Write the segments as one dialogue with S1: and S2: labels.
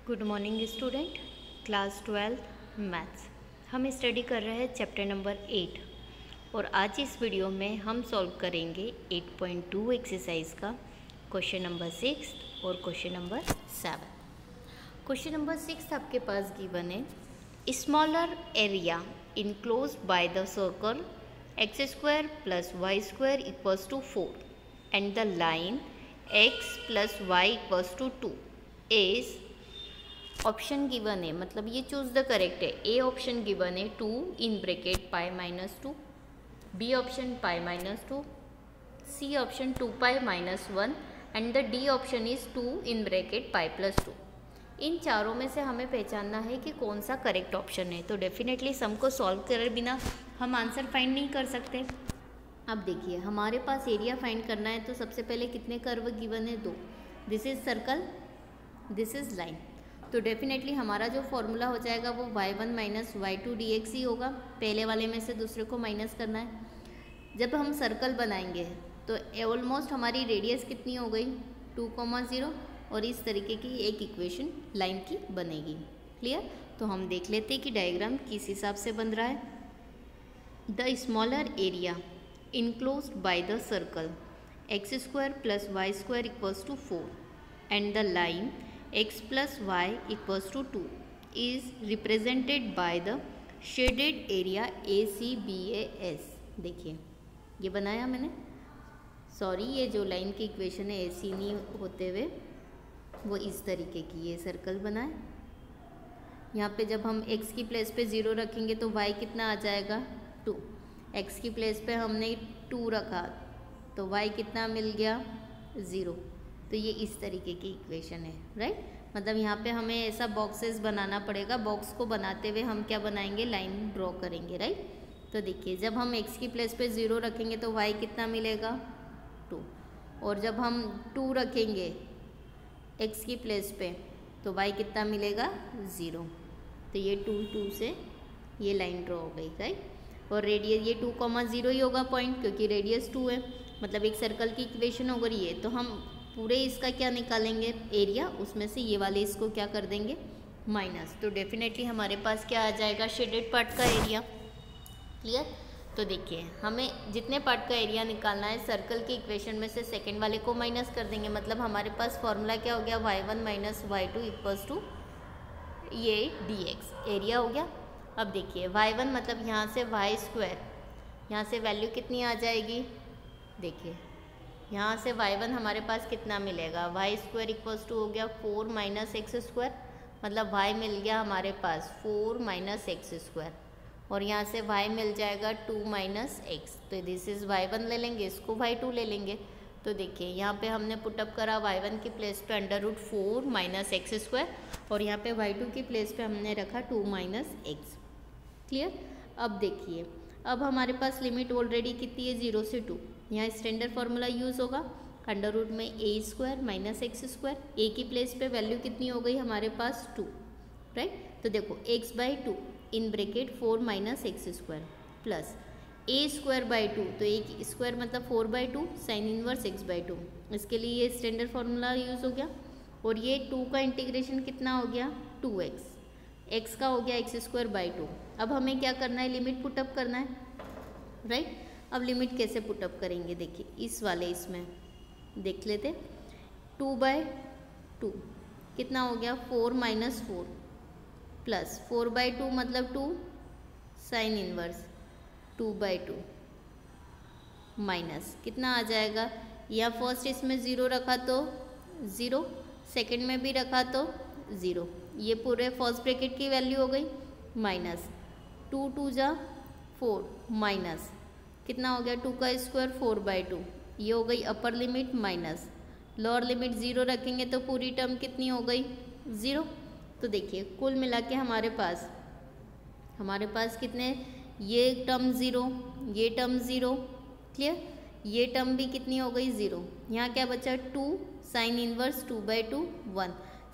S1: Good morning student, class 12 maths. हम study कर रहे हैं चैप्टर नंबर 8 और आज इस वीडियो में हम सॉल्व करेंगे 8.2 एक्सरसाइज का क्वेश्चन नंबर 6 और क्वेश्चन नंबर 7। क्वेश्चन नंबर 6 आपके पास गिवन है, smaller area enclose by the circle x² + y² = 4 and the line x + y = 2 is option given है, मतलब ये चूज द करेक्ट है। ए ऑप्शन गिवन है 2 in bracket π-2, B option π-2, C option 2π-1 and the D option is 2 in bracket π+2। इन चारों में से हमें पहचानना है कि कौन सा करेक्ट ऑप्शन है। तो डेफिनेटली सम को सॉल्व करे बिना हम आंसर फाइंड नहीं कर सकते। अब देखिए, हमारे पास एरिया फाइंड करना है तो सबसे पहले कितने कर्व गिवन है? 2। This is circle, this is line. तो डेफिनेटली हमारा जो फॉर्मूला हो जाएगा वो y1 - y2 dx ही होगा। पहले वाले में से दूसरे को माइनस करना है। जब हम सर्कल बनाएंगे तो ऑलमोस्ट हमारी रेडियस कितनी हो गई? 2,0 और इस तरीके की एक इक्वेशन लाइन की बनेगी। क्लियर? तो हम देख लेते हैं कि डायग्राम किस हिसाब से बन रहा है। The smaller area enclosed by the circle x² + y² = 4 and the line x + y = 2 is represented by the shaded area ACBAS। देखिए, ये बनाया मैंने, सॉरी ये जो लाइन की इक्वेशन है AC नहीं होते हुए वो इस तरीके की ये सर्कल बना है। यहाँ पे जब हम x की प्लेस पे 0 रखेंगे तो y कितना आ जाएगा? 2। x की प्लेस पे हमने 2 रखा तो y कितना मिल गया? 0। तो ये इस तरीके की इक्वेशन है, राइट। मतलब यहाँ पे हमें ऐसा बॉक्सेस बनाना पड़ेगा। बॉक्स को बनाते हुए हम क्या बनाएंगे? लाइन ड्रॉ करेंगे, राइट। तो देखिए, जब हम x की प्लेस पे 0 रखेंगे तो y कितना मिलेगा? 2। और जब हम 2 रखेंगे x की प्लेस पे तो y कितना मिलेगा? 0। तो ये 2 से ये लाइन ड्रॉ हो गई, राइट। और रेडियस ये 2,0 ही होगा पॉइंट, क्योंकि रेडियस 2 है। मतलब एक सर्कल की इक्वेशन हो गई है। तो हम पूरे इसका क्या निकालेंगे? एरिया। उसमें से ये वाले इसको क्या कर देंगे? माइनस। तो डेफिनेटली हमारे पास क्या आ जाएगा? शेडेड पार्ट का एरिया। क्लियर? तो देखिए, हमें जितने पार्ट का एरिया निकालना है सर्कल की इक्वेशन में से सेकंड वाले को माइनस कर देंगे। मतलब हमारे पास फॉर्मूला क्या हो गया? y1 - y2 = ये dx एरिया हो गया। अब देखिए, y1 मतलब यहाँ से y², यहाँ से वैल्यू कितनी आ जाएगी? देखिए, यहाँ से y1 हमारे पास कितना मिलेगा? y² = हो गया 4 - x², मतलब y मिल गया हमारे पास 4 - x²। और यहाँ से y मिल जाएगा 2 - x। तो दिस इज़ y1 ले लेंगे, इसको y2 ले लेंगे। तो देखिए, यहाँ पे हमने पुटअप करा y1 की प्लेस पे √4 - x² और यहाँ पे y2 की प्लेस पे हमने रखा 2 - x। क्लियर? अब देखिए, अब हमारे पास लिमिट ऑलरेडी कितनी है? 0 से 2। यहाँ स्टैंडर्ड फार्मूला यूज़ होगा, √में a² - x²। a की प्लेस पे वैल्यू कितनी हो गई हमारे पास? 2, राइट। तो देखो, x/2 in bracket 4 - x² plus a²/2, तो a की स्क्वायर मतलब 4/2 sin इनवर्स x/2। इसके लिए ये स्टैंडर्ड फार्मूला यूज़ हो गया। और ये 2 का इंटीग्रेशन कितना हो गया? 2x। x का हो गया x²/2। अब हमें क्या करना है? लिमिट पुटअप करना है, राइट। अब लिमिट कैसे पुटअप करेंगे? देखिए, इस वाले इसमें देख लेते। 2/2 कितना हो गया? 4 - 4 प्लस 4/2 मतलब 2 साइन इनवर्स 2/2 माइनस कितना आ जाएगा? या फर्स्ट इसमें 0 रखा तो 0, सेकंड में भी रखा तो 0। ये पूरे फर्स्ट ब्रैकेट की वैल्यू हो गई माइनस 2 × 2 = 4 माइनस कितना हो गया? 2 का स्क्वायर 4/2। ये हो गई upper limit minus lower limit 0 रखेंगे तो पूरी टर्म कितनी हो गई? 0। तो देखिए, कुल मिला के हमारे पास कितने? ये टर्म 0, ये टर्म 0। क्लियर? ये टर्म भी कितनी हो गई? 0। यहाँ क्या बचा? 2 साइन इनवर्स 2/2 1।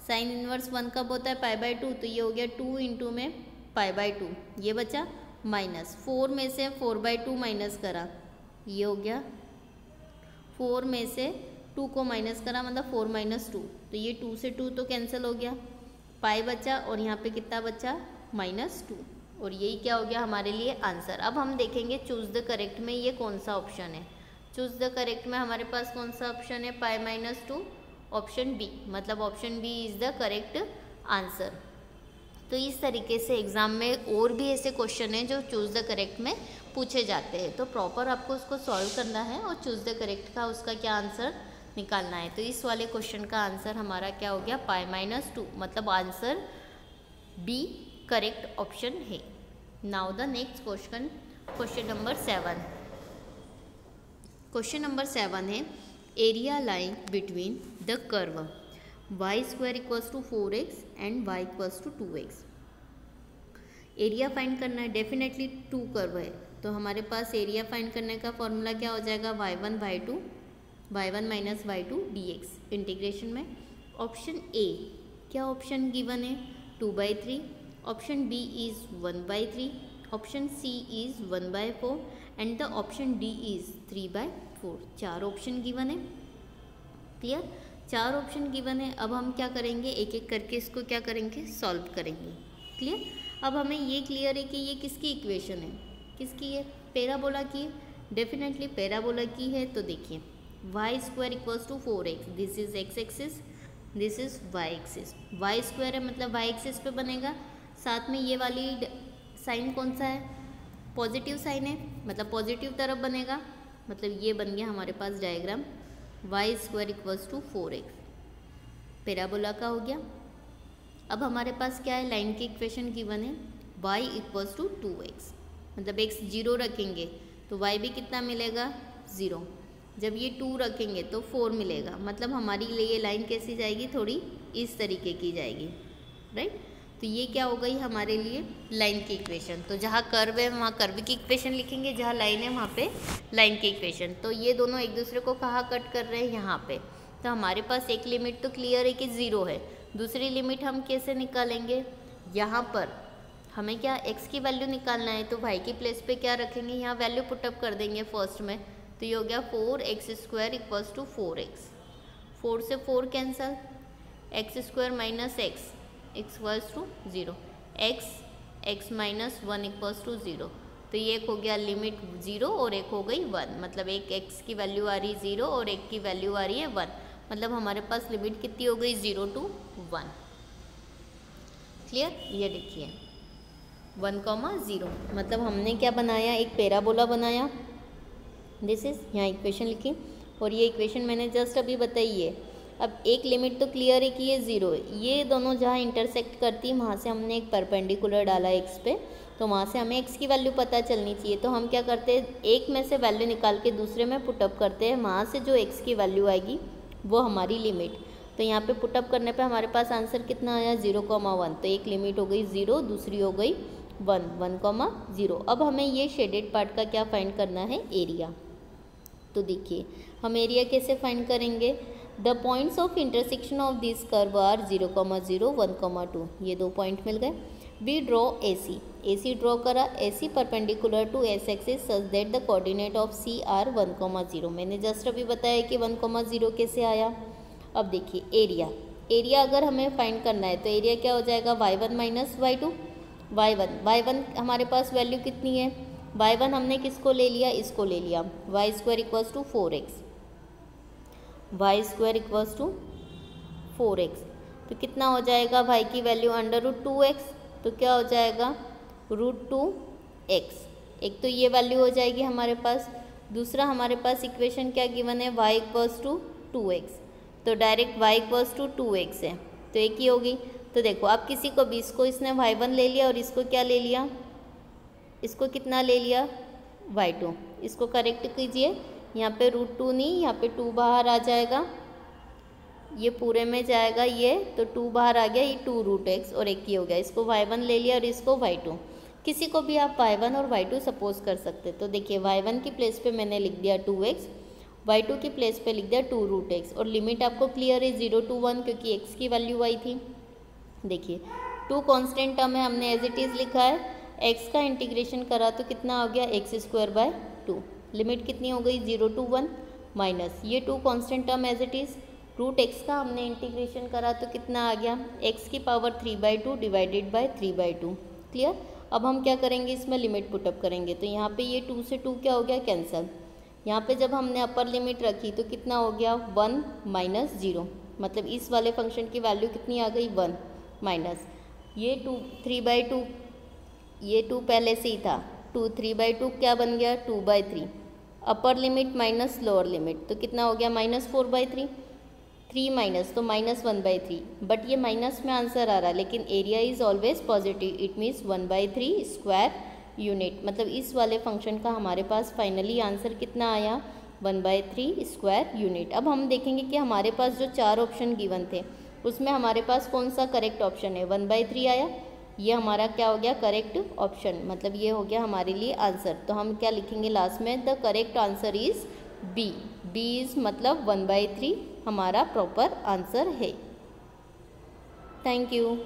S1: साइन इनवर्स 1 कब होता है? π/2। तो ये हो गया 2 × में π/2। ये बचा माइनस 4 में से 4/2 माइनस करा, ये हो गया 4 में से 2 को माइनस करा मतलब 4 - 2। तो ये 2 से 2 तो कैंसिल हो गया, पाई बचा और यहाँ पे कितना बचा -2, और यही क्या हो गया हमारे लिए आंसर। अब हम देखेंगे चूज द करेक्ट में ये कौन सा ऑप्शन है। चूज द करेक्ट में हमारे पास कौन सा ऑप्शन है, पाई -2, ऑप्शन बी, मतलब option B is the correct answer. तो इस तरीके से एग्जाम में और भी ऐसे क्वेश्चन हैं जो चूज द करेक्ट में पूछे जाते हैं, तो प्रॉपर आपको उसको सॉल्व करना है और चूज द करेक्ट का उसका क्या आंसर निकालना है। तो इस वाले क्वेश्चन का आंसर हमारा क्या हो गया, पाई -2, मतलब आंसर बी करेक्ट ऑप्शन है। Now the next question, question number 7। Question number 7 है area line between the curve y² = 4x and y = 2x। Area find करना है, डेफिनेटली 2 कर्व है तो हमारे पास एरिया फाइंड करने का फॉर्मूला क्या हो जाएगा, y1 - y2 dx। इंटीग्रेशन में ऑप्शन ए, क्या ऑप्शन गिवन है, 2/3, option B is 1/3, option C is 1/4 and the option D is 3/4। 4 option given है। क्लियर, 4 ऑप्शन गिवन है। अब हम क्या करेंगे, एक एक करके इसको क्या करेंगे, सॉल्व करेंगे। क्लियर, अब हमें ये क्लियर है कि ये किसकी इक्वेशन है, किसकी है, पैराबोला की है, डेफिनेटली पैराबोला की है। तो देखिए y² = 4x, this is x axis, this is y axis. y² है मतलब y एक्सिस पे बनेगा, साथ में ये वाली साइन कौन सा है, पॉजिटिव साइन है, मतलब पॉजिटिव तरफ बनेगा, मतलब ये बन गया हमारे पास डायग्राम y² = 4x, पैराबोला का हो गया। अब हमारे पास क्या है, लाइन की इक्वेशन गिवन है, y = 2x, मतलब x 0 रखेंगे तो y भी कितना मिलेगा, 0। जब ये 2 रखेंगे तो 4 मिलेगा, मतलब हमारी लिए लाइन कैसी जाएगी, थोड़ी इस तरीके की जाएगी, राइट। तो ये क्या हो गई हमारे लिए लाइन की इक्वेशन। तो जहाँ कर्व है वहाँ कर्व की इक्वेशन लिखेंगे, जहाँ लाइन है वहाँ पे लाइन की इक्वेशन। तो ये दोनों एक दूसरे को कहाँ कट कर रहे हैं, यहाँ पे। तो हमारे पास एक लिमिट तो क्लियर है कि 0 है, दूसरी लिमिट हम कैसे निकालेंगे, यहाँ पर हमें क्या x की वैल्यू निकालना है, तो y की प्लेस पे क्या रखेंगे, यहाँ वैल्यू पुटअप कर देंगे फर्स्ट में। तो ये हो गया 4x² = 4x, 4 से 4 कैंसल, x² - x = 0, x - 1 = 0। तो ये एक हो गया लिमिट 0 और एक हो गई 1, मतलब एक x की वैल्यू आ रही 0 और एक की वैल्यू आ रही है 1, मतलब हमारे पास लिमिट कितनी हो गई, 0 to 1। क्लियर, ये देखिए 1, 0, मतलब हमने क्या बनाया, एक पैराबोला बनाया, दिस इज, यहाँ इक्वेशन लिखी और ये इक्वेशन मैंने जस्ट अभी बताई है। अब एक लिमिट तो क्लियर है कि ये 0 है, ये दोनों जहाँ इंटरसेक्ट करती वहाँ से हमने एक परपेंडिकुलर डाला x पे, तो वहाँ से हमें x की वैल्यू पता चलनी चाहिए। तो हम क्या करते हैं, एक में से वैल्यू निकाल के दूसरे में पुटअप करते हैं, वहाँ से जो x की वैल्यू आएगी वो हमारी लिमिट। तो यहाँ पे पुटअप करने पे हमारे पास आंसर कितना आया, 0,1। तो एक लिमिट हो गई 0, दूसरी हो गई 1, 0। अब हमें ये शेडेड पार्ट का क्या फाइंड करना है, एरिया। तो देखिए हम एरिया कैसे फाइंड करेंगे, the points of intersection of this curve are 0,0, 1,2, ये 2 पॉइंट मिल गए। वी ड्रॉ AC ड्रॉ करा, AC perpendicular to S axis such that the coordinate of C are 1,0। मैंने जस्ट अभी बताया कि 1,0 कैसे आया। अब देखिए एरिया अगर हमें फाइंड करना है तो एरिया क्या हो जाएगा, y1 - y2, y1 हमारे पास वैल्यू कितनी है, y1 हमने किसको ले लिया, इसको ले लिया, y² = 4x, y² = 4x। तो कितना हो जाएगा, y की वैल्यू √2x, तो क्या हो जाएगा √2x। एक तो ये वैल्यू हो जाएगी हमारे पास, दूसरा हमारे पास इक्वेशन क्या गिवन है, y = 2x, तो डायरेक्ट y = 2x है, तो एक ही होगी। तो देखो आप किसी को भी, इसको इसने y1 ले लिया और इसको क्या ले लिया, इसको कितना ले लिया, y2, इसको करेक्ट कीजिए, यहाँ पे √2 नहीं, यहाँ पे 2 बाहर आ जाएगा, ये पूरे में जाएगा ये, तो 2 बाहर आ गया, ये 2√x और एक ही हो गया, इसको y1 ले लिया और इसको y2। किसी को भी आप y1 और y2 सपोज कर सकते। तो देखिए y1 की प्लेस पे मैंने लिख दिया 2x, y2 की प्लेस पे लिख दिया 2√x, और लिमिट आपको क्लियर है 0 to 1 क्योंकि x की वैल्यू आई थी। देखिए 2 कांस्टेंट टर्म है, हमने एज इट इज़ लिखा है, x का इंटीग्रेशन करा तो कितना हो गया, x²/2, लिमिट कितनी हो गई 0 to 1 माइनस ये 2 constant term as it is root x का हमने इंटीग्रेशन करा तो कितना आ गया, एक्स की पावर 3/2 डिवाइडेड बाय 3/2। क्लियर। अब हम क्या करेंगे, इसमें लिमिट पुटअप करेंगे तो यहाँ पे ये 2 से 2 क्या हो गया, कैंसिल। यहाँ पे जब हमने अपर लिमिट रखी तो कितना हो गया, 1 माइनस 0, मतलब इस वाले फंक्शन की वैल्यू कितनी आ गई, 1 माइनस ये 3/2, ये 2 पहले से ही था, 3/2 क्या बन गया, 2/3। Upper limit minus lower limit तो कितना हो गया, -4/3। 3 माइनस तो -1/3, बट ये माइनस में आंसर आ रहा है, लेकिन area is always positive, it means 1/3 square unit. मतलब इस वाले फंक्शन का हमारे पास फाइनली आंसर कितना आया, 1/3 स्क्वायर यूनिट। अब हम देखेंगे कि हमारे पास जो 4 ऑप्शन गिवन थे उसमें हमारे पास कौन सा करेक्ट ऑप्शन है, 1/3 आया, ये हमारा क्या हो गया, करेक्ट ऑप्शन, मतलब ये हो गया हमारे लिए आंसर। तो हम क्या लिखेंगे लास्ट में, the correct answer is B. B is मतलब 1/3 हमारा प्रॉपर आंसर है। Thank you.